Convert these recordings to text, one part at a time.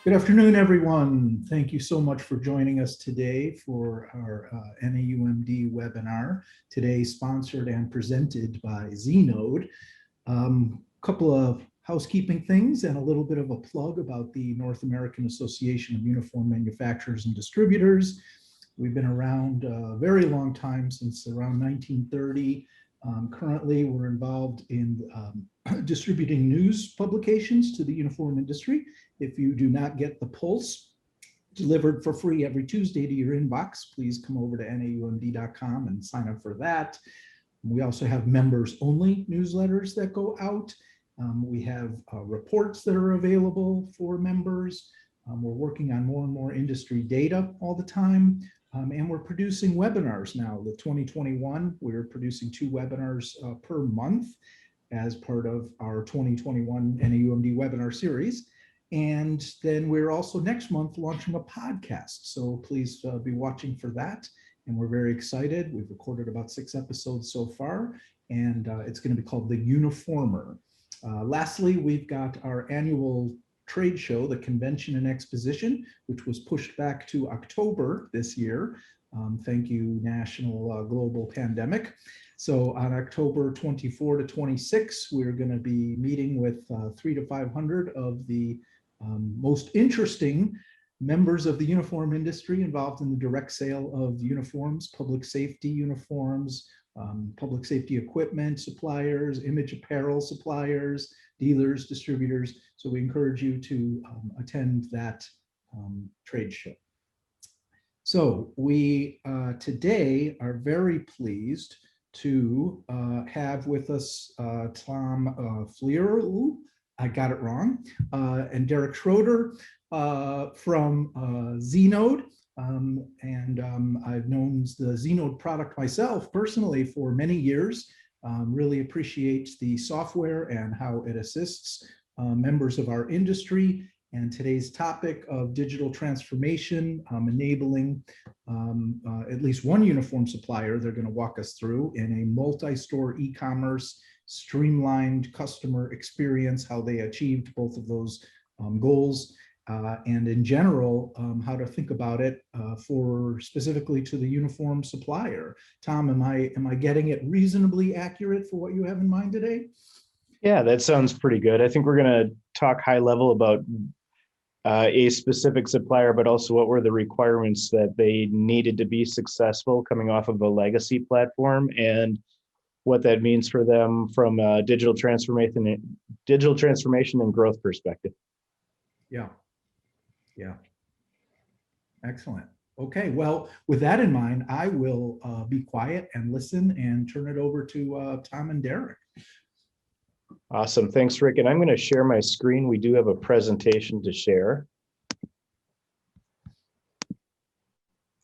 Good afternoon, everyone. Thank you so much for joining us today for our NAUMD webinar, today sponsored and presented by Znode. Couple of housekeeping things and a little bit of a plug about the North American Association of Uniform Manufacturers and Distributors. We've been around a very long time, since around 1930. Currently, we're involved in distributing news publications to the uniform industry. If you do not get the Pulse delivered for free every Tuesday to your inbox, please come over to naumd.com and sign up for that. We also have members only newsletters that go out. We have reports that are available for members. We're working on more and more industry data all the time. And we're producing webinars now. The 2021, we're producing 2 webinars per month as part of our 2021 NAUMD webinar series. And then we're also next month launching a podcast. So please be watching for that. And we're very excited. We've recorded about 6 episodes so far, and it's going to be called The Uniformer. Lastly, we've got our annual trade show, the Convention and Exposition, which was pushed back to October this year. Thank you, national global pandemic. So on October 24 to 26, we're going to be meeting with 300 to 500 of the most interesting members of the uniform industry involved in the direct sale of uniforms, public safety uniforms, public safety equipment suppliers, image apparel suppliers, dealers, distributors. So we encourage you to attend that trade show. So we today are very pleased to have with us Tom Flierl, I got it wrong, and Derek Schroeder from Znode. I've known the Znode product myself personally for many years. Really appreciate the software and how it assists members of our industry. And today's topic of digital transformation, enabling at least one uniform supplier they're going to walk us through in a multi-store e-commerce streamlined customer experience, how they achieved both of those goals, and in general, how to think about it for specifically to the uniform supplier. Tom, am I getting it reasonably accurate for what you have in mind today? Yeah, that sounds pretty good. I think we're going to talk high level about a specific supplier, but also what were the requirements that they needed to be successful coming off of a legacy platform, and what that means for them from a digital transformation and growth perspective. Yeah. Excellent. Okay, well, with that in mind, I will be quiet and listen and turn it over to Tom and Derek. Awesome. Thanks, Rick. And I'm going to share my screen. We do have a presentation to share.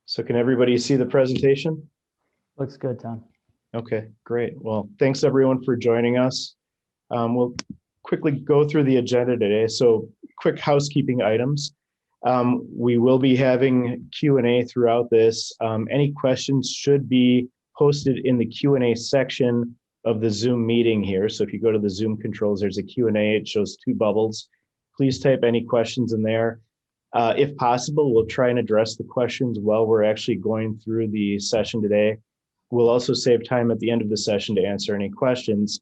So can everybody see the presentation? Looks good, Tom. Okay, great. Well, thanks everyone for joining us. We'll quickly go through the agenda today. So quick housekeeping items. We will be having Q&A throughout this. Any questions should be posted in the Q&A section of the Zoom meeting here. So if you go to the Zoom controls, there's a Q&A. It shows 2 bubbles. Please type any questions in there. If possible, we'll try and address the questions while we're actually going through the session today. We'll also save time at the end of the session to answer any questions.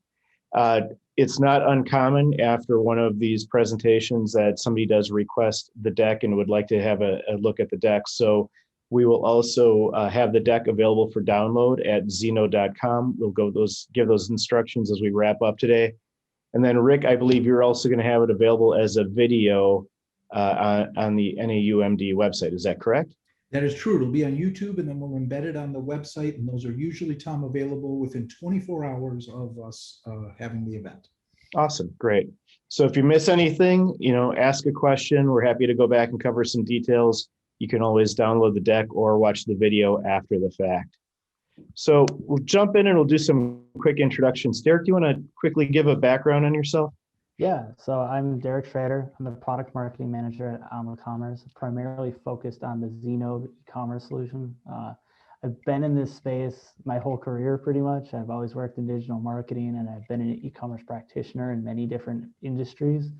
It's not uncommon after one of these presentations that somebody does request the deck and would like to have a look at the deck. So we will also have the deck available for download at zeno.com. We'll give those instructions as we wrap up today. And then Rick, I believe you're also going to have it available as a video on the NAUMD website. Is that correct? That is true. It'll be on YouTube, and then we'll embed it on the website. And those are usually, Tom, available within 24 hours of us having the event. Awesome. Great. So if you miss anything, ask a question. We're happy to go back and cover some details. You can always download the deck or watch the video after the fact. So we'll jump in and we'll do some quick introductions. Derek, do you want to quickly give a background on yourself? Yeah, so I'm Derek Schroeder. I'm the product marketing manager at eCommerce, primarily focused on the Zeno e-commerce solution. I've been in this space my whole career pretty much. I've always worked in digital marketing, and I've been an e-commerce practitioner in many different industries.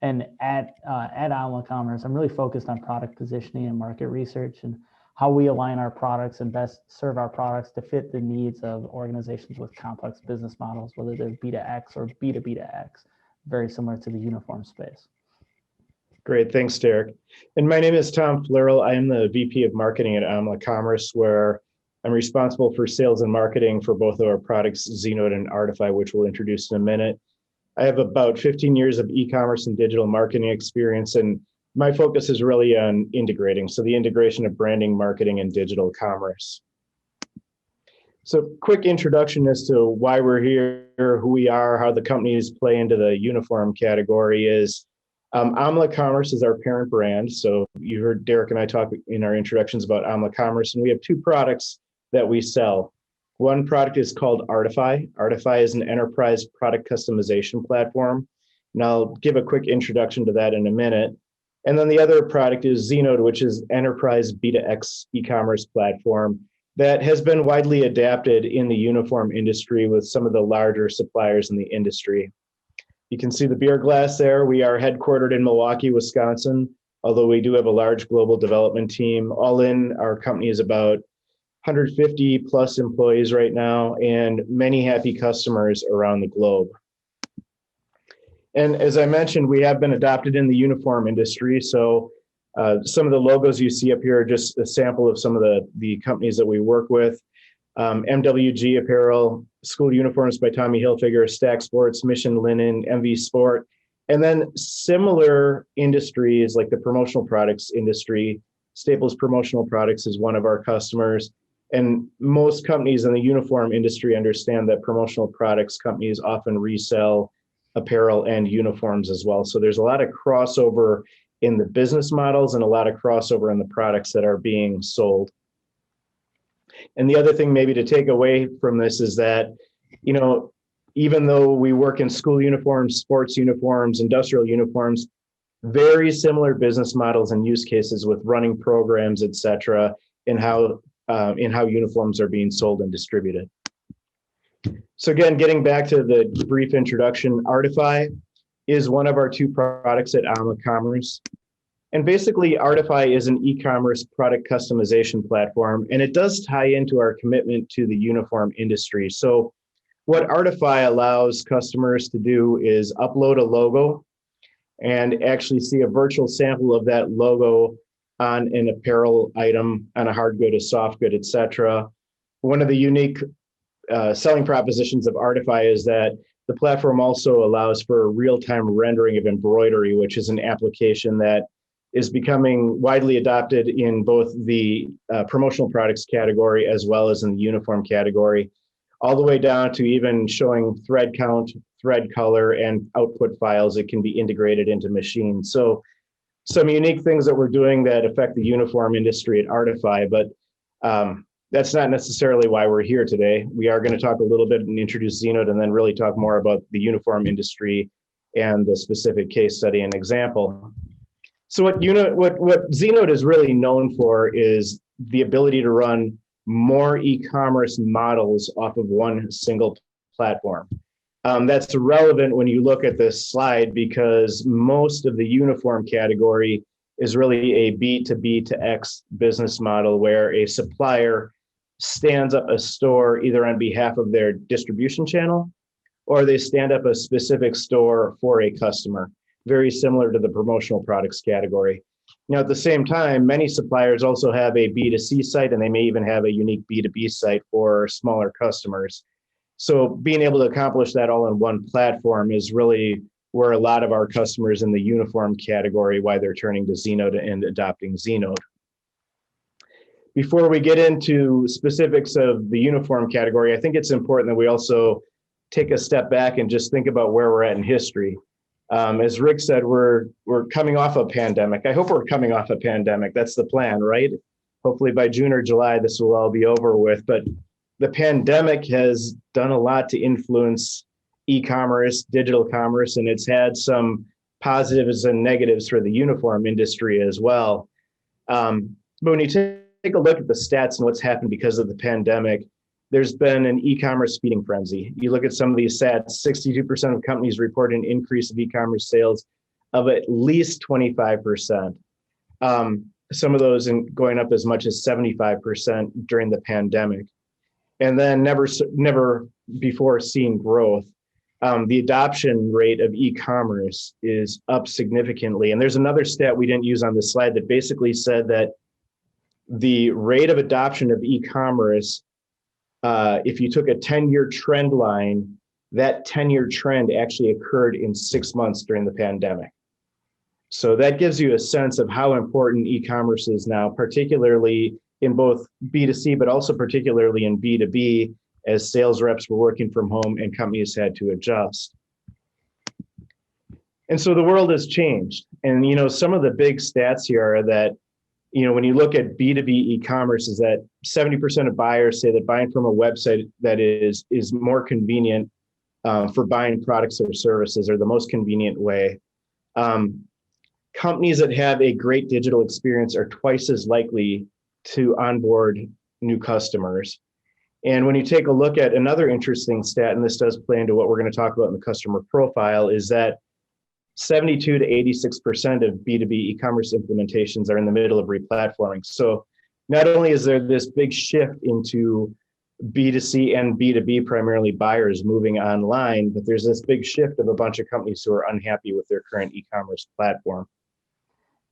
And at Alma Commerce, I'm really focused on product positioning and market research and how we align our products and best serve our products to fit the needs of organizations with complex business models, whether they're B2X or B2B2X, very similar to the uniform space. Great, thanks, Derek. And my name is Tom Flierl. I am the VP of Marketing at Alma Commerce, where I'm responsible for sales and marketing for both of our products, Znode and Artify, which we'll introduce in a minute. I have about 15 years of e-commerce and digital marketing experience, and my focus is really on integrating, so the integration of branding, marketing, and digital commerce. So quick introduction as to why we're here, who we are, how the companies play into the uniform category is, Alma Commerce is our parent brand. So you heard Derek and I talk in our introductions about Alma Commerce, and we have two products that we sell. One product is called Artify. Artify is an enterprise product customization platform, and I'll give a quick introduction to that in a minute. And then the other product is Znode, which is enterprise B2X e-commerce platform that has been widely adapted in the uniform industry with some of the larger suppliers in the industry. You can see the beer glass there. We are headquartered in Milwaukee, Wisconsin, although we do have a large global development team. All in, our company is about 150 plus employees right now and many happy customers around the globe. And as I mentioned, we have been adopted in the uniform industry. So some of the logos you see up here are just a sample of some of the companies that we work with. MWG Apparel, School Uniforms by Tommy Hilfiger, Stack Sports, Mission Linen, MV Sport, and then similar industries like the promotional products industry. Staples Promotional Products is one of our customers. And most companies in the uniform industry understand that promotional products companies often resell apparel and uniforms as well. So there's a lot of crossover in the business models and a lot of crossover in the products that are being sold. And the other thing maybe to take away from this is that, you know, even though we work in school uniforms, sports uniforms, industrial uniforms, very similar business models and use cases with running programs, et cetera, in how uniforms are being sold and distributed. So again, getting back to the brief introduction, Artify is one of our two products at Alma Commerce. And basically, Artify is an e-commerce product customization platform, and it does tie into our commitment to the uniform industry. So what Artify allows customers to do is upload a logo and actually see a virtual sample of that logo on an apparel item, on a hard good, a soft good, et cetera. One of the unique selling propositions of Artify is that the platform also allows for real-time rendering of embroidery, which is an application that is becoming widely adopted in both the promotional products category as well as in the uniform category, all the way down to even showing thread count, thread color, and output files that can be integrated into machines. So some unique things that we're doing that affect the uniform industry at Artify, but that's not necessarily why we're here today. We are going to talk a little bit and introduce Znode and then really talk more about the uniform industry and the specific case study and example. So what Znode is really known for is the ability to run more e-commerce models off of one single platform. That's relevant when you look at this slide because most of the uniform category is really a B2B2X business model where a supplier stands up a store either on behalf of their distribution channel or they stand up a specific store for a customer, very similar to the promotional products category. Now, at the same time, many suppliers also have a B2C site and they may even have a unique B2B site for smaller customers. So being able to accomplish that all in one platform is really where a lot of our customers in the uniform category, why they're turning to Znode and adopting Znode. Before we get into specifics of the uniform category, I think it's important that we also take a step back and just think about where we're at in history. As Rick said, we're coming off a pandemic. I hope we're coming off a pandemic. That's the plan, right? Hopefully by June or July, this will all be over with. But the pandemic has done a lot to influence e-commerce, digital commerce, and it's had some positives and negatives for the uniform industry as well. But when you take a look at the stats and what's happened because of the pandemic, there's been an e-commerce feeding frenzy. You look at some of these stats, 62% of companies report an increase of e-commerce sales, of at least 25%. Some of those going up as much as 75% during the pandemic. And then never before seen growth. The adoption rate of e-commerce is up significantly. And there's another stat we didn't use on this slide that basically said that the rate of adoption of e-commerce, if you took a 10-year trend line, that 10-year trend actually occurred in 6 months during the pandemic. So that gives you a sense of how important e-commerce is now, particularly in both B2C, but also particularly in B2B, as sales reps were working from home and companies had to adjust. And so the world has changed. And, some of the big stats here are that, when you look at B2B e-commerce, is that 70% of buyers say that buying from a website that is more convenient for buying products or services, or the most convenient way. Companies that have a great digital experience are twice as likely to onboard new customers. And when you take a look at another interesting stat, and this does play into what we're going to talk about in the customer profile, is that 72 to 86% of B2B e-commerce implementations are in the middle of replatforming. So not only is there this big shift into B2C and B2B, primarily buyers moving online, but there's this big shift of a bunch of companies who are unhappy with their current e-commerce platform.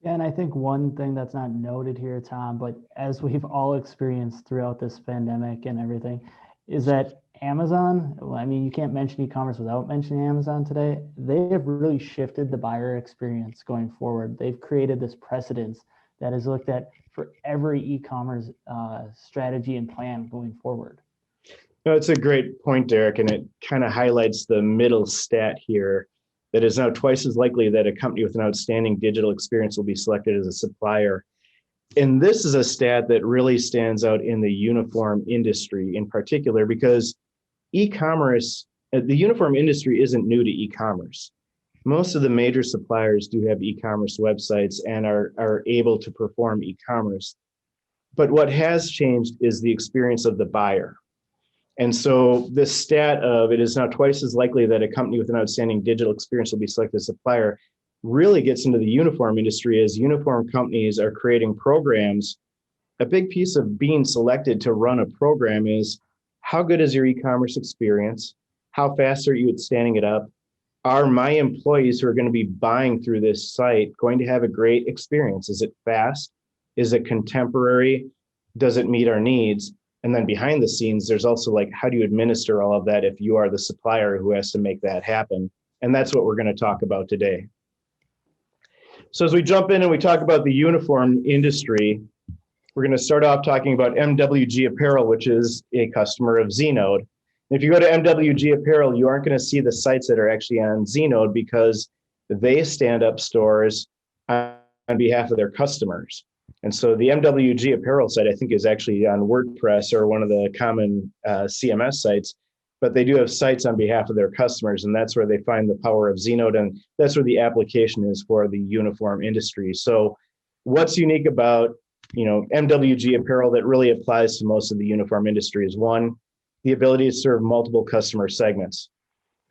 Yeah, and I think one thing that's not noted here, Tom, but as we've all experienced throughout this pandemic and everything, is that Amazon, you can't mention e-commerce without mentioning Amazon today. They have really shifted the buyer experience going forward. They've created this precedence that is looked at for every e-commerce strategy and plan going forward. No, it's a great point, Derek, and it kind of highlights the middle stat here. That is now twice as likely that a company with an outstanding digital experience will be selected as a supplier. And this is a stat that really stands out in the uniform industry in particular, because e-commerce, the uniform industry isn't new to e-commerce. Most of the major suppliers do have e-commerce websites and are able to perform e-commerce. But what has changed is the experience of the buyer. And so this stat of it is now twice as likely that a company with an outstanding digital experience will be selected as a supplier really gets into the uniform industry, as uniform companies are creating programs. A big piece of being selected to run a program is, how good is your e-commerce experience? How fast are you at standing it up? Are my employees who are going to be buying through this site going to have a great experience? Is it fast? Is it contemporary? Does it meet our needs? And then behind the scenes, there's also how do you administer all of that if you are the supplier who has to make that happen? And that's what we're going to talk about today. So as we jump in and we talk about the uniform industry, we're going to start off talking about MWG Apparel, which is a customer of Znode. If you go to MWG Apparel, you aren't going to see the sites that are actually on Znode, because they stand up stores on behalf of their customers. And so the MWG Apparel site, I think, is actually on WordPress or one of the common CMS sites, but they do have sites on behalf of their customers, and that's where they find the power of Znode, and that's where the application is for the uniform industry. So what's unique about MWG Apparel that really applies to most of the uniform industry is, one, the ability to serve multiple customer segments.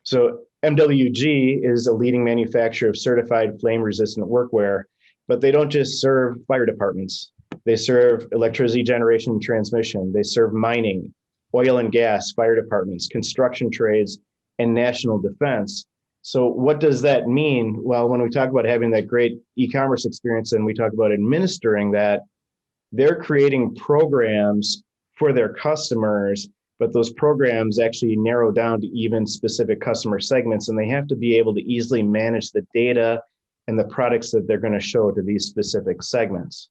So MWG is a leading manufacturer of certified flame-resistant workwear, but they don't just serve fire departments. They serve electricity generation and transmission. They serve mining, oil and gas, fire departments, construction trades, and national defense. So what does that mean? Well, when we talk about having that great e-commerce experience and we talk about administering that, they're creating programs for their customers, but those programs actually narrow down to even specific customer segments, and they have to be able to easily manage the data and the products that they're going to show to these specific segments.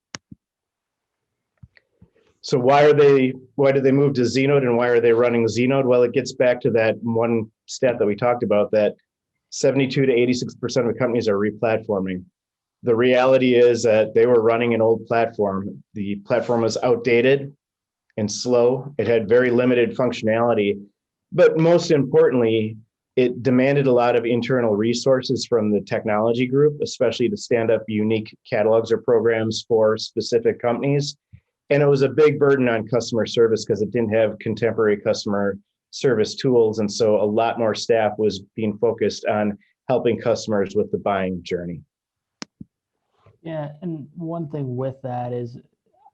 So why did they move to Znode, and why are they running Znode? Well, it gets back to that one stat that we talked about, that 72 to 86% of companies are replatforming. The reality is that they were running an old platform. The platform was outdated and slow. It had very limited functionality, but most importantly, it demanded a lot of internal resources from the technology group, especially to stand up unique catalogs or programs for specific companies. And it was a big burden on customer service because it didn't have contemporary customer service tools. And so a lot more staff was being focused on helping customers with the buying journey. Yeah, and one thing with that is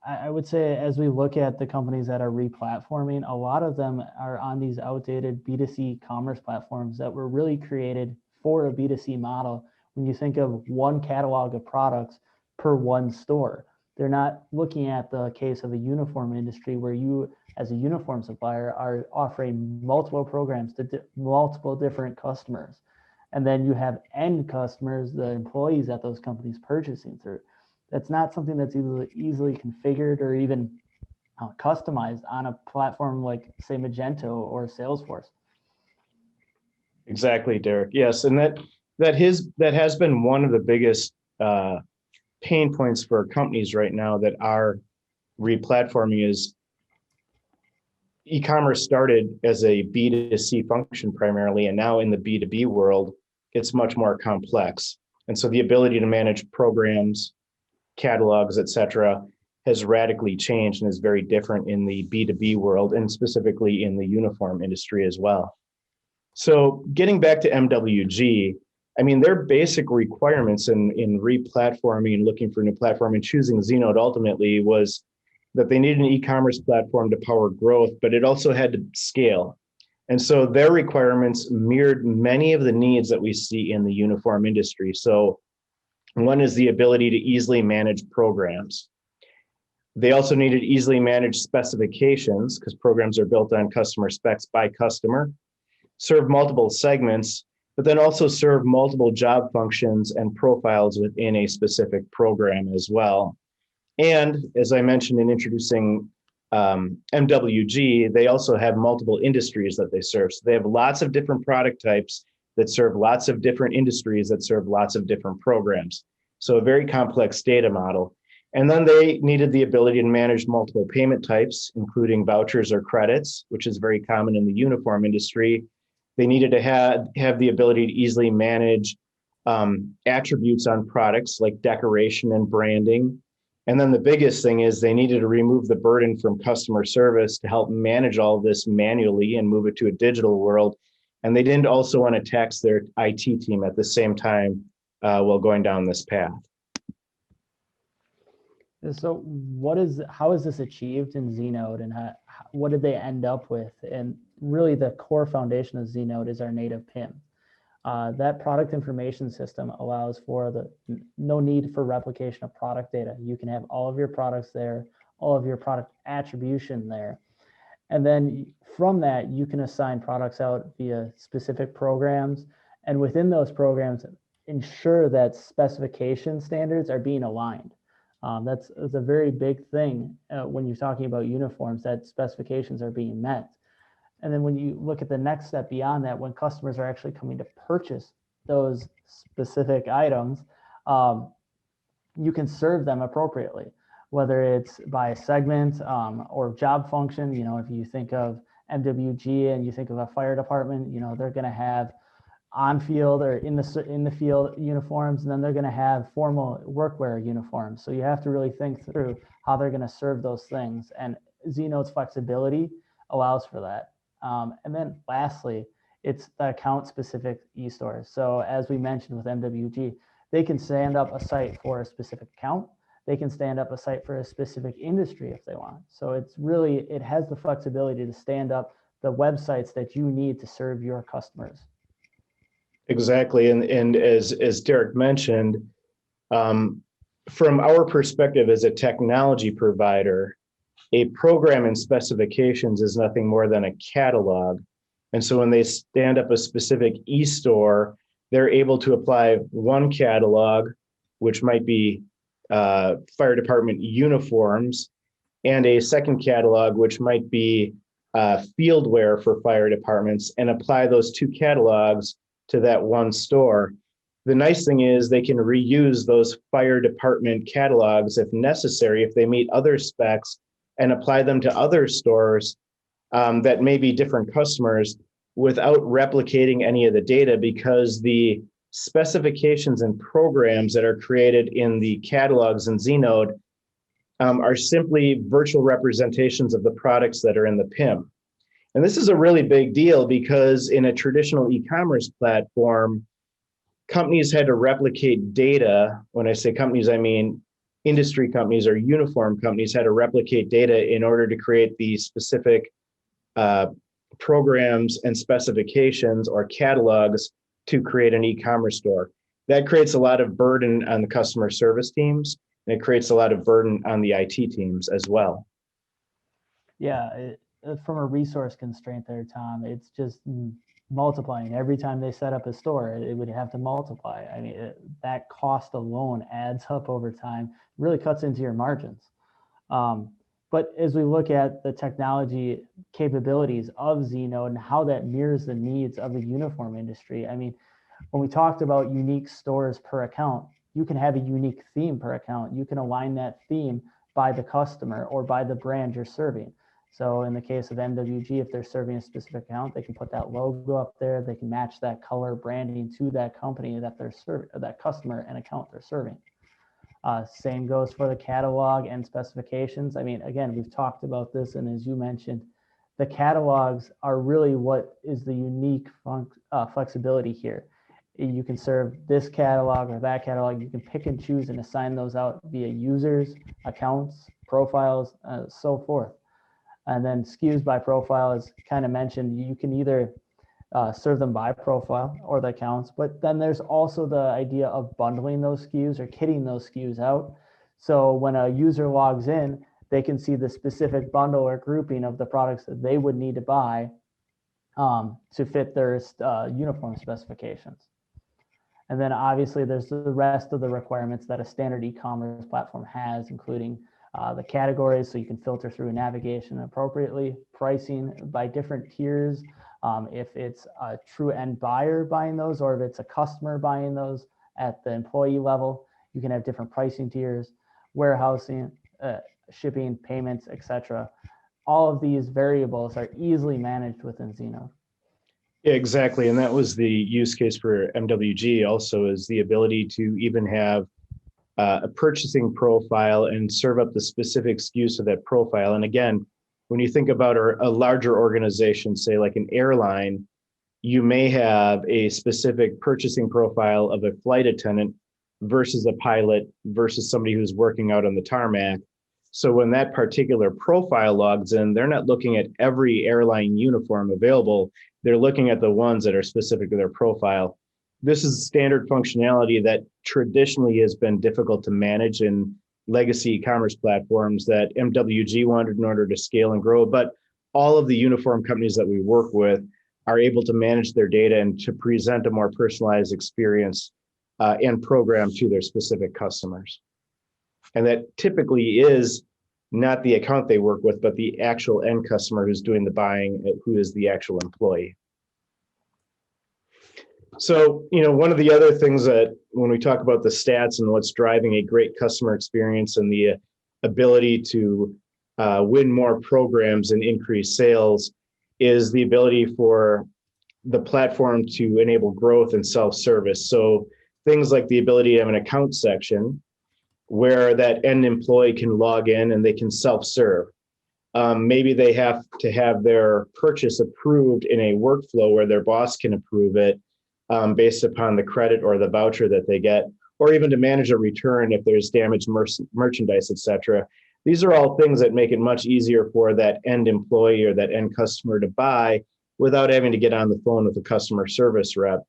I would say as we look at the companies that are replatforming, a lot of them are on these outdated B2C commerce platforms that were really created for a B2C model. When you think of one catalog of products per one store, they're not looking at the case of a uniform industry where you, as a uniform supplier, are offering multiple programs to multiple different customers. And then you have end customers, the employees at those companies purchasing through. That's not something that's easily configured or even customized on a platform like, say, Magento or Salesforce. Exactly, Derek. Yes, and that has been one of the biggest pain points for companies right now that are replatforming. Is e-commerce started as a B2C function primarily, and now in the B2B world, it's much more complex. And so the ability to manage programs, catalogs, et cetera, has radically changed and is very different in the B2B world, and specifically in the uniform industry as well. So getting back to MWG, I mean, their basic requirements in replatforming and looking for a new platform and choosing Znode ultimately was that they needed an e-commerce platform to power growth, but it also had to scale. And so their requirements mirrored many of the needs that we see in the uniform industry. So one is the ability to easily manage programs. They also needed easily managed specifications because programs are built on customer specs by customer, serve multiple segments, but then also serve multiple job functions and profiles within a specific program as well. And as I mentioned in introducing MWG, they also have multiple industries that they serve. So they have lots of different product types that serve lots of different industries that serve lots of different programs. So a very complex data model. And then they needed the ability to manage multiple payment types, including vouchers or credits, which is very common in the uniform industry. They needed to have the ability to easily manage attributes on products like decoration and branding. And then the biggest thing is they needed to remove the burden from customer service to help manage all of this manually and move it to a digital world. And they didn't also want to tax their IT team at the same time while going down this path. So how is this achieved in Znode, and what did they end up with? And really the core foundation of Znode is our native PIM. That product information system allows for no need for replication of product data. You can have all of your products there, all of your product attribution there. And then from that, you can assign products out via specific programs. And within those programs, ensure that specification standards are being aligned. That's a very big thing when you're talking about uniforms, that specifications are being met. And then when you look at the next step beyond that, when customers are actually coming to purchase those specific items, you can serve them appropriately, whether it's by segment or job function. You know, if you think of MWG and you think of a fire department, you know, they're going to have on-field or in the field uniforms, and then they're going to have formal workwear uniforms. So you have to really think through how they're going to serve those things. And Zenode's flexibility allows for that. And then lastly, it's the account-specific e-stores. So as we mentioned with MWG, they can stand up a site for a specific account. They can stand up a site for a specific industry if they want. So it has the flexibility to stand up the websites that you need to serve your customers. Exactly. And as Derek mentioned, from our perspective as a technology provider, a program and specifications is nothing more than a catalog. And so when they stand up a specific e-store, they're able to apply one catalog, which might be fire department uniforms, and a second catalog, which might be field wear for fire departments, and apply those two catalogs to that one store. The nice thing is they can reuse those fire department catalogs if necessary, if they meet other specs, and apply them to other stores that may be different customers without replicating any of the data, because the specifications and programs that are created in the catalogs in Znode are simply virtual representations of the products that are in the PIM. And this is a really big deal because in a traditional e-commerce platform, companies had to replicate data. When I say companies, I mean industry companies or uniform companies had to replicate data in order to create the specific programs and specifications or catalogs to create an e-commerce store. That creates a lot of burden on the customer service teams, and it creates a lot of burden on the IT teams as well. Yeah, from a resource constraint there, Tom, it's just multiplying. Every time they set up a store, it would have to multiply. I mean, that cost alone adds up over time, really cuts into your margins. But as we look at the technology capabilities of Znode and how that mirrors the needs of the uniform industry, I mean, when we talked about unique stores per account, you can have a unique theme per account. You can align that theme by the customer or by the brand you're serving. So in the case of MWG, if they're serving a specific account, they can put that logo up there. They can match that color branding to that company that they're serving, that customer and account they're serving. Same goes for the catalog and specifications. I mean, again, we've talked about this, and as you mentioned, the catalogs are really what is the unique flexibility here. You can serve this catalog or that catalog. You can pick and choose and assign those out via users, accounts, profiles, so forth. And then SKUs by profile, as kind of mentioned, you can either serve them by profile or the accounts, but then there's also the idea of bundling those SKUs or kitting those SKUs out. So when a user logs in, they can see the specific bundle or grouping of the products that they would need to buy to fit their uniform specifications. And then obviously there's the rest of the requirements that a standard e-commerce platform has, including the categories, so you can filter through navigation appropriately, pricing by different tiers, if it's a true end buyer buying those, or if it's a customer buying those at the employee level, you can have different pricing tiers, warehousing, shipping, payments, etc. All of these variables are easily managed within Zeno. Yeah, exactly. And that was the use case for MWG also, is the ability to even have a purchasing profile and serve up the specific SKUs of that profile. And again, when you think about a larger organization, say like an airline, you may have a specific purchasing profile of a flight attendant versus a pilot versus somebody who's working out on the tarmac. So when that particular profile logs in, they're not looking at every airline uniform available. They're looking at the ones that are specific to their profile. This is standard functionality that traditionally has been difficult to manage in legacy e-commerce platforms that MWG wanted in order to scale and grow. But all of the uniform companies that we work with are able to manage their data and to present a more personalized experience and program to their specific customers. And that typically is not the account they work with, but the actual end customer who's doing the buying, who is the actual employee. So, one of the other things that when we talk about the stats and what's driving a great customer experience and the ability to win more programs and increase sales is the ability for the platform to enable growth and self-service. So things like the ability to have an account section where that end employee can log in and they can self-serve. Maybe they have to have their purchase approved in a workflow where their boss can approve it based upon the credit or the voucher that they get, or even to manage a return if there's damaged merchandise, et cetera. These are all things that make it much easier for that end employee or that end customer to buy without having to get on the phone with the customer service rep.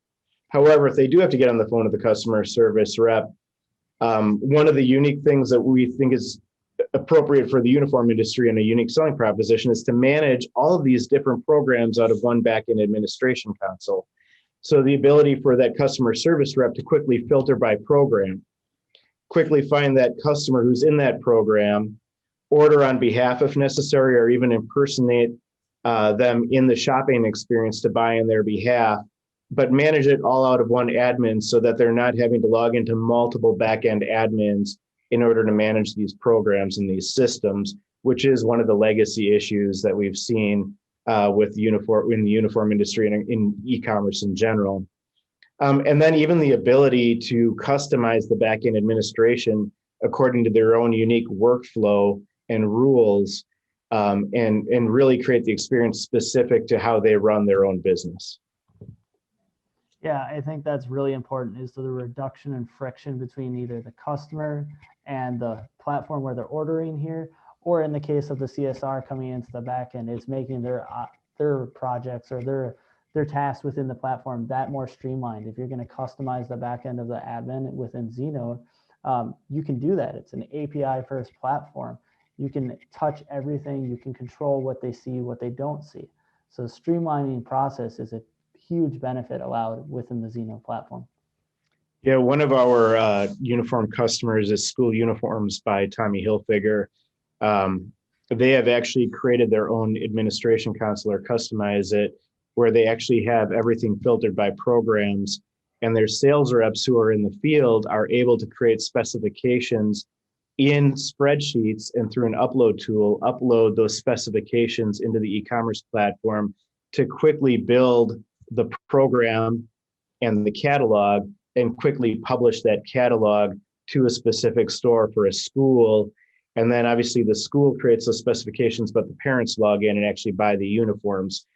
However, if they do have to get on the phone with the customer service rep, one of the unique things that we think is appropriate for the uniform industry and a unique selling proposition is to manage all of these different programs out of one back-end administration console. So the ability for that customer service rep to quickly filter by program, quickly find that customer who's in that program, order on behalf if necessary, or even impersonate them in the shopping experience to buy on their behalf, but manage it all out of one admin so that they're not having to log into multiple back-end admins in order to manage these programs and these systems, which is one of the legacy issues that we've seen with in the uniform industry and in e-commerce in general. And then even the ability to customize the back-end administration according to their own unique workflow and rules, and really create the experience specific to how they run their own business. Yeah, I think that's really important is the reduction in friction between either the customer and the platform where they're ordering here, or in the case of the CSR coming into the back end, it's making their projects or their tasks within the platform that more streamlined. If you're going to customize the back end of the admin within Zeno, you can do that. It's an API first platform. You can touch everything. You can control what they see, what they don't see. So streamlining process is a huge benefit allowed within the Zeno platform. Yeah, one of our uniform customers is School Uniforms by Tommy Hilfiger. They have actually created their own administration console or customize it, where they actually have everything filtered by programs, and their sales reps who are in the field are able to create specifications in spreadsheets and through an upload tool, upload those specifications into the e-commerce platform to quickly build the program and the catalog and quickly publish that catalog to a specific store for a school. And then obviously the school creates those specifications, but the parents log in and actually buy the uniforms.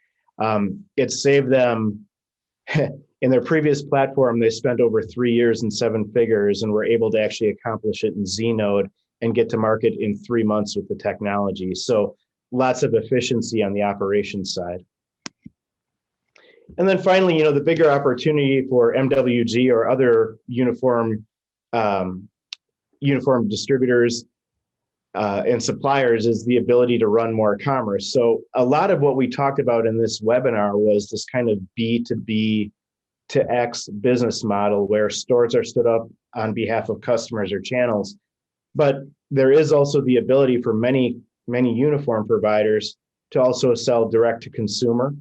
It saved them, in their previous platform, they spent over 3 years and 7 figures and were able to actually accomplish it in Znode and get to market in 3 months with the technology. So lots of efficiency on the operations side. And then finally, the bigger opportunity for MWG or other uniform distributors and suppliers is the ability to run more commerce. So a lot of what we talked about in this webinar was this kind of B2B to X business model where stores are stood up on behalf of customers or channels. But there is also the ability for many uniform providers to also sell direct to consumer,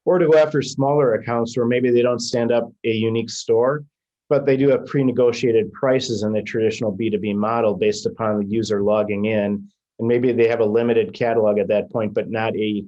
or to go after smaller accounts where maybe they don't stand up a unique store, but they do have pre-negotiated prices in the traditional B2B model based upon the user logging in. And maybe they have a limited catalog at that point, but not a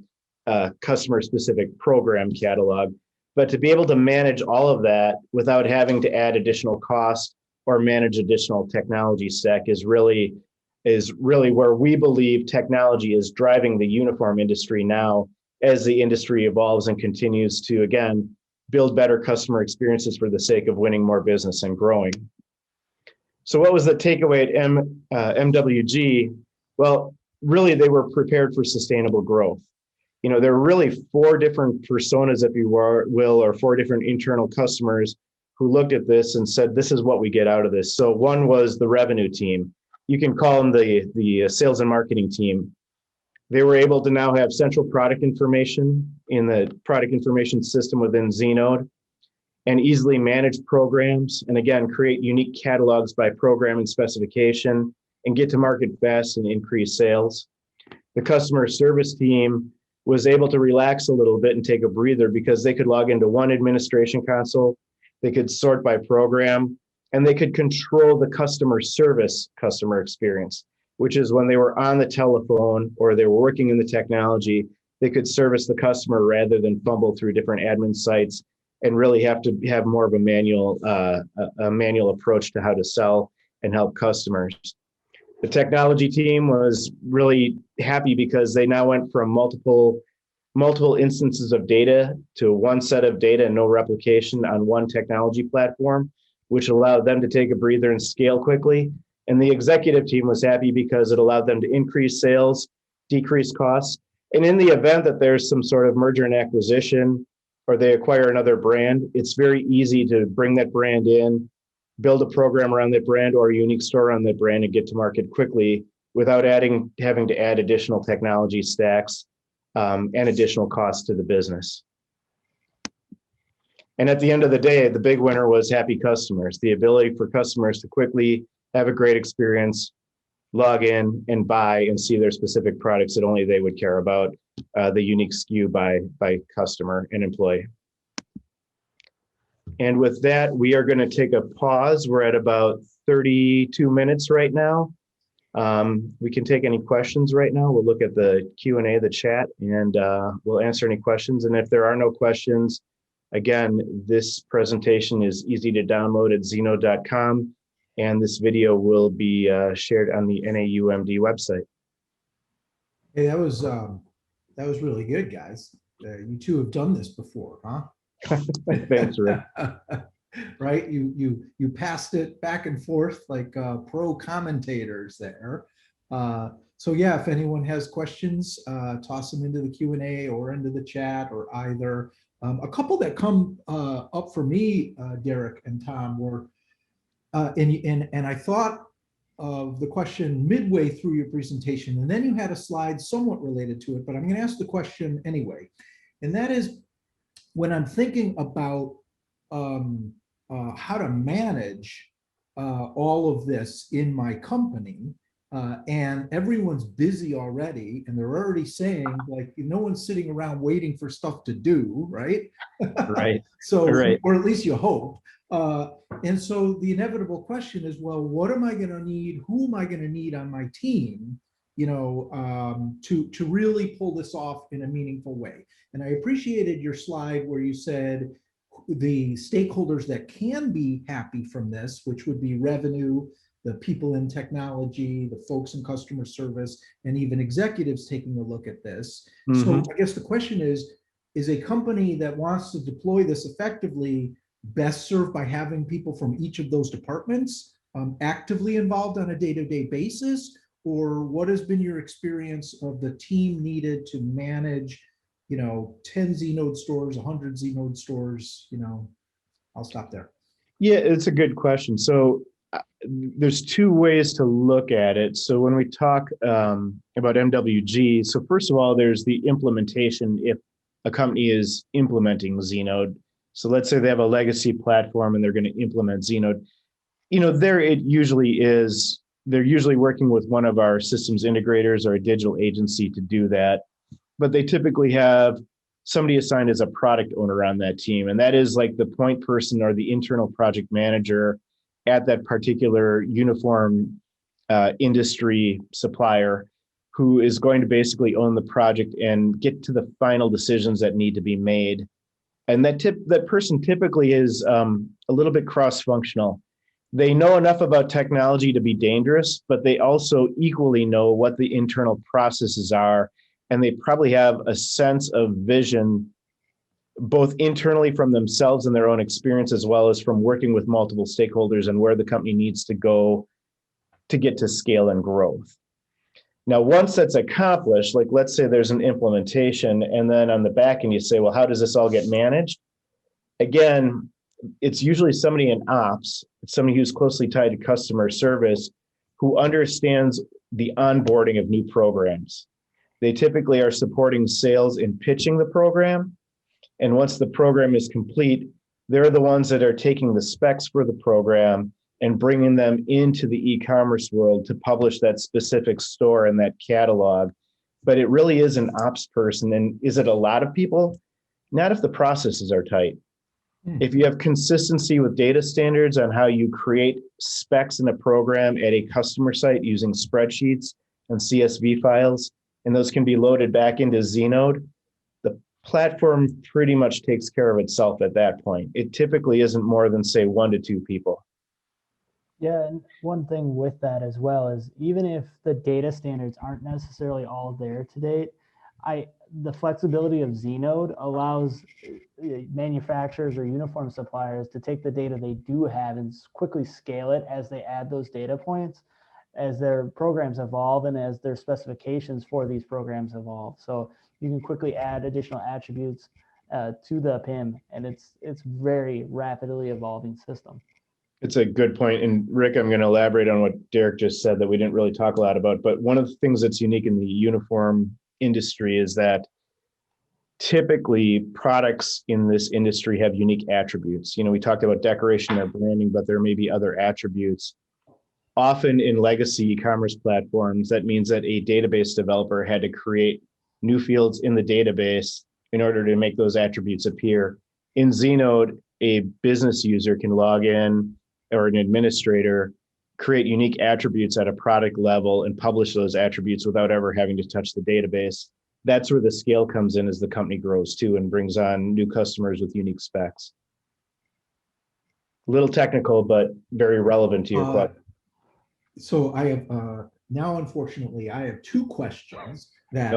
customer-specific program catalog. But to be able to manage all of that without having to add additional cost or manage additional technology stack is really where we believe technology is driving the uniform industry now, as the industry evolves and continues to, again, build better customer experiences for the sake of winning more business and growing. So what was the takeaway at MWG? Well, really, they were prepared for sustainable growth. There were really 4 different personas, if you will, or 4 different internal customers who looked at this and said, this is what we get out of this. So one was the revenue team. You can call them the sales and marketing team. They were able to now have central product information in the product information system within Znode and easily manage programs, and again, create unique catalogs by program and specification and get to market fast and increase sales. The customer service team was able to relax a little bit and take a breather because they could log into one administration console, they could sort by program, and they could control the customer experience, which is when they were on the telephone or they were working in the technology, they could service the customer rather than fumble through different admin sites and really have to have more of a manual approach to how to sell and help customers. The technology team was really happy because they now went from multiple instances of data to one set of data and no replication on one technology platform, which allowed them to take a breather and scale quickly. And the executive team was happy because it allowed them to increase sales, decrease costs. And in the event that there's some sort of merger and acquisition or they acquire another brand, it's very easy to bring that brand in, build a program around that brand or a unique store on that brand and get to market quickly without having to add additional technology stacks and additional costs to the business. And at the end of the day, the big winner was happy customers, the ability for customers to quickly have a great experience, log in and buy and see their specific products that only they would care about, the unique SKU by customer and employee. And with that, we are going to take a pause. We're at about 32 minutes right now. We can take any questions right now. We'll look at the Q&A, the chat, and we'll answer any questions. And if there are no questions, again, this presentation is easy to download at Zeno.com, and this video will be shared on the NAUMD website. Hey, that was really good, guys. You two have done this before, huh? Thanks, Rick. Right, you passed it back and forth like pro commentators there. So yeah, if anyone has questions, toss them into the Q&A or into the chat or either. A couple that come up for me, Derek and Tom, were, and I thought of the question midway through your presentation, and then you had a slide somewhat related to it, but I'm going to ask the question anyway. And that is, when I'm thinking about how to manage all of this in my company, and everyone's busy already, and they're already saying, like, no one's sitting around waiting for stuff to do, right? Right. So, Right. or at least you hope. And so the inevitable question is, well, what am I going to need? Who am I going to need on my team, you know, to really pull this off in a meaningful way? And I appreciated your slide where you said the stakeholders that can be happy from this, which would be revenue, the people in technology, the folks in customer service, and even executives taking a look at this. So I guess the question is a company that wants to deploy this effectively best served by having people from each of those departments actively involved on a day-to-day basis? Or what has been your experience of the team needed to manage, you know, 10 Znode stores, 100 Znode stores? You know, I'll stop there. Yeah, it's a good question. So there's two ways to look at it. So when we talk about MWG, so first of all, there's the implementation. If a company is implementing Znode, so let's say they have a legacy platform and they're going to implement Znode, you know, there it usually is, they're usually working with one of our systems integrators or a digital agency to do that. But they typically have somebody assigned as a product owner on that team. And that is like the point person or the internal project manager at that particular uniform industry supplier, who is going to basically own the project and get to the final decisions that need to be made. And that person typically is a little bit cross-functional. They know enough about technology to be dangerous, but they also equally know what the internal processes are. And they probably have a sense of vision, both internally from themselves and their own experience, as well as from working with multiple stakeholders and where the company needs to go to get to scale and growth. Now, once that's accomplished, like let's say there's an implementation, and then on the back end, you say, well, how does this all get managed? Again, it's usually somebody in ops, somebody who's closely tied to customer service, who understands the onboarding of new programs. They typically are supporting sales in pitching the program. And once the program is complete, they're the ones that are taking the specs for the program and bringing them into the e-commerce world to publish that specific store and that catalog. But it really is an ops person. And is it a lot of people? Not if the processes are tight. If you have consistency with data standards on how you create specs in a program at a customer site using spreadsheets and CSV files, and those can be loaded back into Znode, the platform pretty much takes care of itself at that point. It typically isn't more than, say, 1 to 2 people. Yeah, and one thing with that as well is, even if the data standards aren't necessarily all there to date, the flexibility of Znode allows manufacturers or uniform suppliers to take the data they do have and quickly scale it as they add those data points, as their programs evolve and as their specifications for these programs evolve. So you can quickly add additional attributes to the PIM, and it's very rapidly evolving system. It's a good point. And Rick, I'm going to elaborate on what Derek just said that we didn't really talk a lot about. But one of the things that's unique in the uniform industry is that typically products in this industry have unique attributes. You know, we talked about decoration or branding, but there may be other attributes. Often in legacy e-commerce platforms, that means that a database developer had to create new fields in the database in order to make those attributes appear. In Znode, a business user can log in, or an administrator, create unique attributes at a product level and publish those attributes without ever having to touch the database. That's where the scale comes in as the company grows too and brings on new customers with unique specs. A little technical, but very relevant to your question. So I have now, unfortunately, I have 2 questions that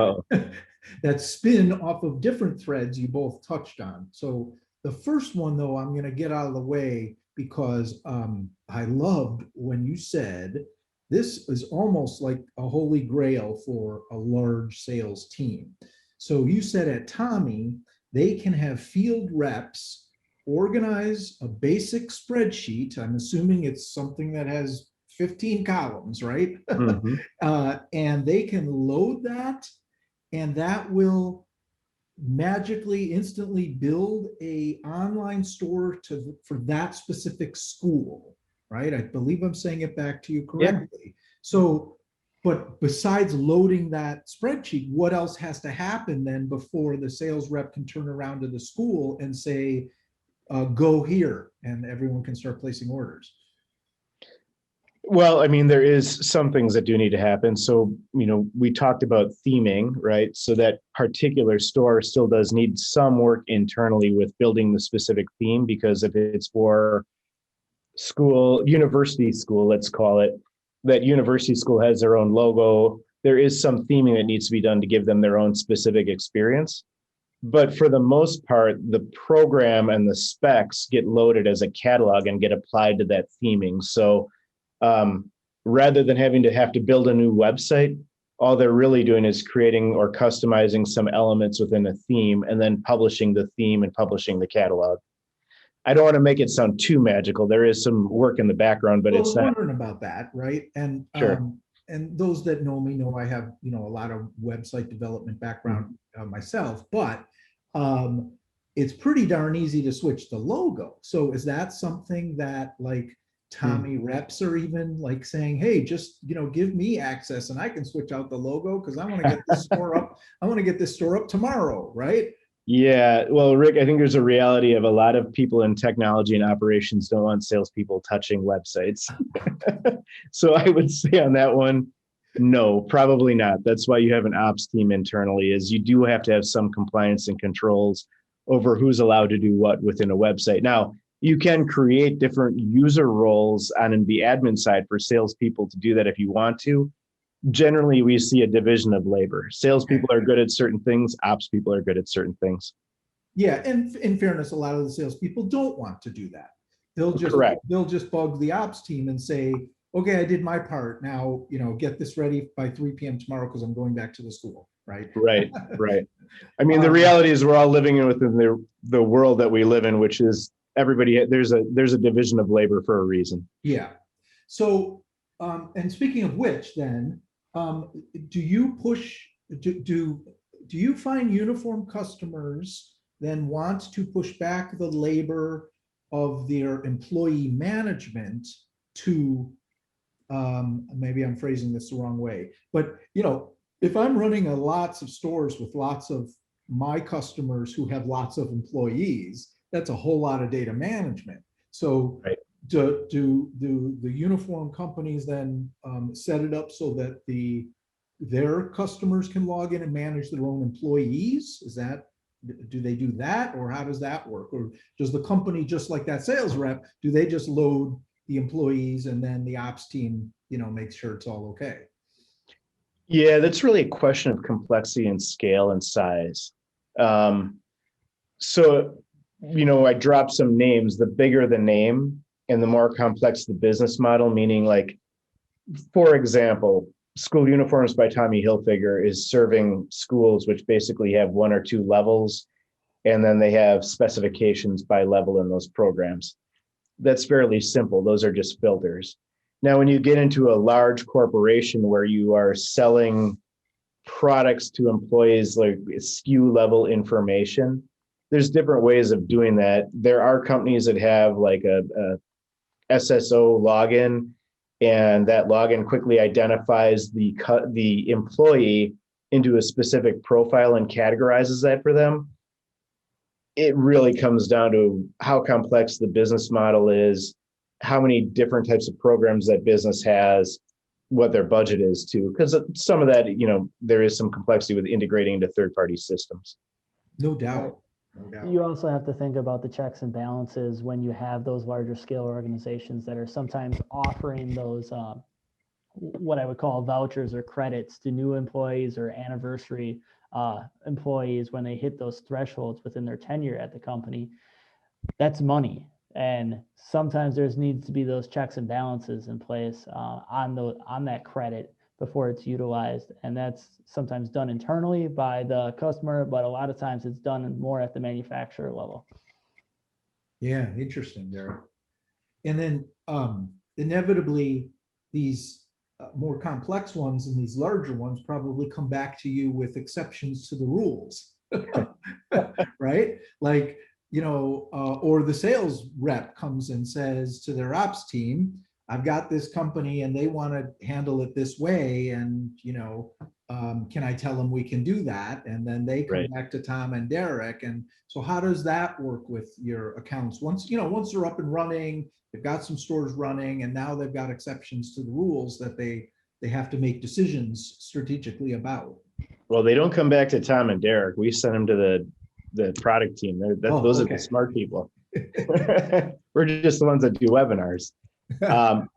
that spin off of different threads you both touched on. So The first one, though, I'm going to get out of the way because I loved when you said this is almost like a holy grail for a large sales team. So you said at Tommy, they can have field reps organize a basic spreadsheet. I'm assuming it's something that has 15 columns, right? Mhm. And they can load that, and that will magically instantly build a online store for that specific school, right? I believe I'm saying it back to you correctly. So, but besides loading that spreadsheet, what else has to happen then before the sales rep can turn around to the school and say, go here, and everyone can start placing orders? Well, I mean, there is some things that do need to happen. So, we talked about theming, right? So that particular store still does need some work internally with building the specific theme, because if it's for university school, let's call it, that university school has their own logo. There is some theming that needs to be done to give them their own specific experience. But for the most part, the program and the specs get loaded as a catalog and get applied to that theming. So rather than having to build a new website, all they're really doing is creating or customizing some elements within a theme and then publishing the theme and publishing the catalog. I don't want to make it sound too magical. There is some work in the background, but Well, it's I was not. wondering about that, right? And Sure. And those that know me know I have a lot of website development background myself, but it's pretty darn easy to switch the logo. So is that something that like Tommy reps are even like saying, hey, just give me access and I can switch out the logo because I want to get this store up. I want to get this store up tomorrow, right? Yeah, well, Rick, I think there's a reality of a lot of people in technology and operations don't want salespeople touching websites. So I would say on that one, no, probably not. That's why you have an ops team internally, is you do have to have some compliance and controls over who's allowed to do what within a website. Now, you can create different user roles on the admin side for salespeople to do that if you want to. Generally, we see a division of labor. Salespeople are good at certain things. Ops people are good at certain things. Yeah, and in fairness, a lot of the salespeople don't want to do that. Correct. They'll just bug the ops team and say, okay, I did my part. Now, get this ready by 3 p.m. tomorrow because I'm going back to the school, right? Right. I mean, the reality is we're all living within the world that we live in, which is everybody, there's a division of labor for a reason. Yeah. So, and speaking of which, then, do you find uniform customers then want to push back the labor of their employee management to, maybe I'm phrasing this the wrong way, but if I'm running lots of stores with lots of my customers who have lots of employees, that's a whole lot of data management. So right. do the uniform companies then set it up so that their customers can log in and manage their own employees? Do they do that, or how does that work? Or does the company, just like that sales rep, do they just load the employees and then the ops team makes sure it's all okay? Yeah, that's really a question of complexity and scale and size. So I dropped some names. The bigger the name and the more complex the business model, meaning like, for example, School Uniforms by Tommy Hilfiger is serving schools which basically have 1 or 2 levels, and then they have specifications by level in those programs. That's fairly simple. Those are just filters. Now, when you get into a large corporation where you are selling products to employees, like SKU level information, there's different ways of doing that. There are companies that have like a SSO login, and that login quickly identifies the employee into a specific profile and categorizes that for them. It really comes down to how complex the business model is, how many different types of programs that business has, what their budget is too, because some of that, there is some complexity with integrating into third-party systems. No doubt. You also have to think about the checks and balances when you have those larger scale organizations that are sometimes offering those what I would call vouchers or credits to new employees or anniversary employees when they hit those thresholds within their tenure at the company. that's money. And sometimes there's needs to be those checks and balances in place on that credit before it's utilized. And that's sometimes done internally by the customer, but a lot of times it's done more at the manufacturer level. Yeah, interesting there. And then inevitably, these more complex ones and these larger ones probably come back to you with exceptions to the rules, right? Like, or the sales rep comes and says to their ops team, I've got this company and they want to handle it this way. And, can I tell them we can do that? And then they come Right. back to Tom and Derek. And so how does that work with your accounts? Once they're up and running, they've got some stores running, and now they've got exceptions to the rules that they have to make decisions strategically about. Well, they don't come back to Tom and Derek. We send them to the product team. Those are the smart people. We're just the ones that do webinars.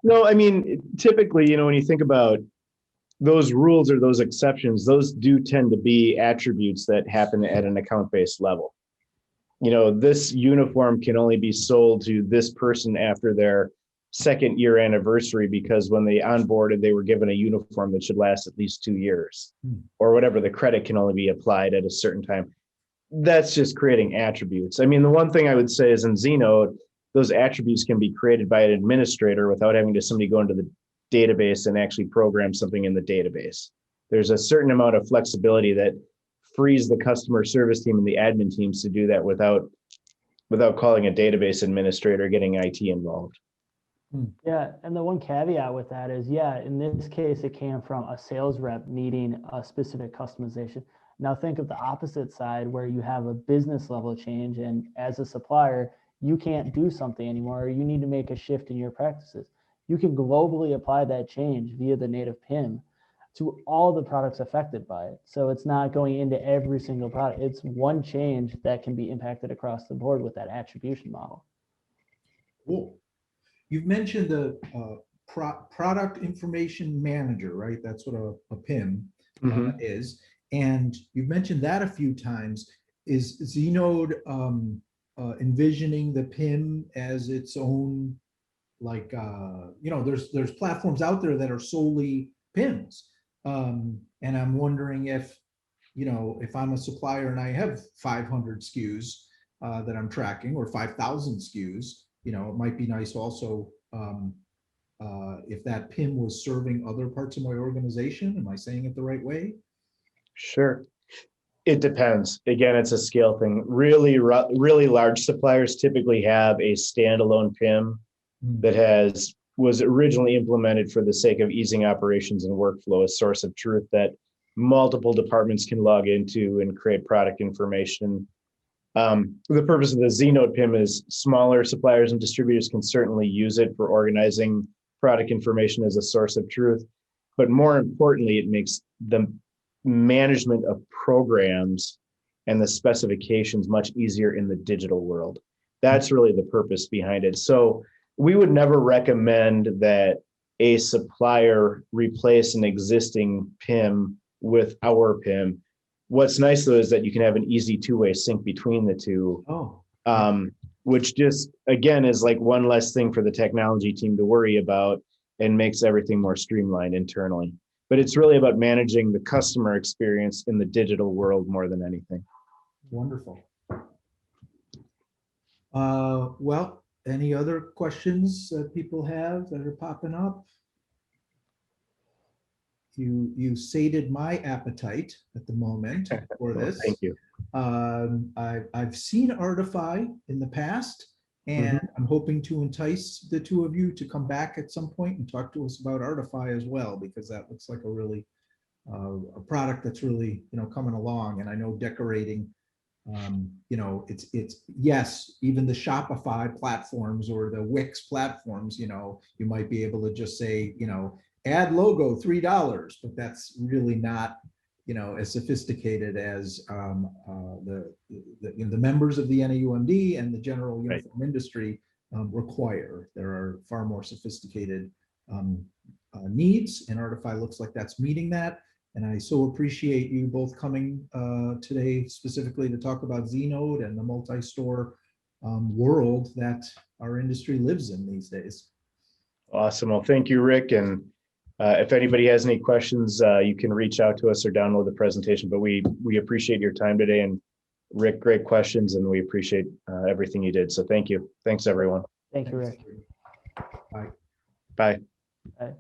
No, I mean, typically, when you think about those rules or those exceptions, those do tend to be attributes that happen at an account-based level. This uniform can only be sold to this person after their second year anniversary, because when they onboarded, they were given a uniform that should last at least 2 years, or whatever. The credit can only be applied at a certain time. That's just creating attributes. I mean, the one thing I would say is in Zeno, those attributes can be created by an administrator without having to somebody go into the database and actually program something in the database. There's a certain amount of flexibility that frees the customer service team and the admin teams to do that without calling a database administrator, getting IT involved. Yeah, and the one caveat with that is, in this case, it came from a sales rep needing a specific customization. Now think of the opposite side where you have a business level change, and as a supplier, you can't do something anymore, or you need to make a shift in your practices. You can globally apply that change via the native PIM to all the products affected by it. So it's not going into every single product. It's one change that can be impacted across the board with that attribution model. Cool. You've mentioned the product information manager, right? That's what a PIM is. And you've mentioned that a few times. Is Znode envisioning the PIM as its own, like, there's platforms out there that are solely PIMs. And I'm wondering if I'm a supplier and I have 500 SKUs that I'm tracking, or 5,000 SKUs, it might be nice also if that PIM was serving other parts of my organization. Am I saying it the right way? Sure. It depends. Again, it's a scale thing. Really large suppliers typically have a standalone PIM that was originally implemented for the sake of easing operations and workflow, a source of truth that multiple departments can log into and create product information. The purpose of the Znode PIM is smaller suppliers and distributors can certainly use it for organizing product information as a source of truth. But more importantly, it makes the management of programs and the specifications much easier in the digital world. That's really the purpose behind it. So we would never recommend that a supplier replace an existing PIM with our PIM. What's nice though is that you can have an easy two-way sync between the two, which just, again, is like one less thing for the technology team to worry about and makes everything more streamlined internally. But it's really about managing the customer experience in the digital world more than anything. Wonderful. Well, any other questions that people have that are popping up? You sated my appetite at the moment for this. Thank you. I've seen Artify in the past, and I'm hoping to entice the two of you to come back at some point and talk to us about Artify as well, because that looks like a really a product that's really coming along. And I know decorating, it's yes, even the Shopify platforms or the Wix platforms, you might be able to just say, add logo $3, but that's really not as sophisticated as the members of the NAUMD and the general uniform industry require. There are far more sophisticated needs, and Artify looks like that's meeting that. And I so appreciate you both coming today specifically to talk about Znode and the multi-store world that our industry lives in these days. Awesome. Well, thank you, Rick. And if anybody has any questions, you can reach out to us or download the presentation. But we appreciate your time today. And Rick, great questions, and we appreciate everything you did. So thank you. Thanks, everyone. Thank you, Rick. Bye. Bye. Bye.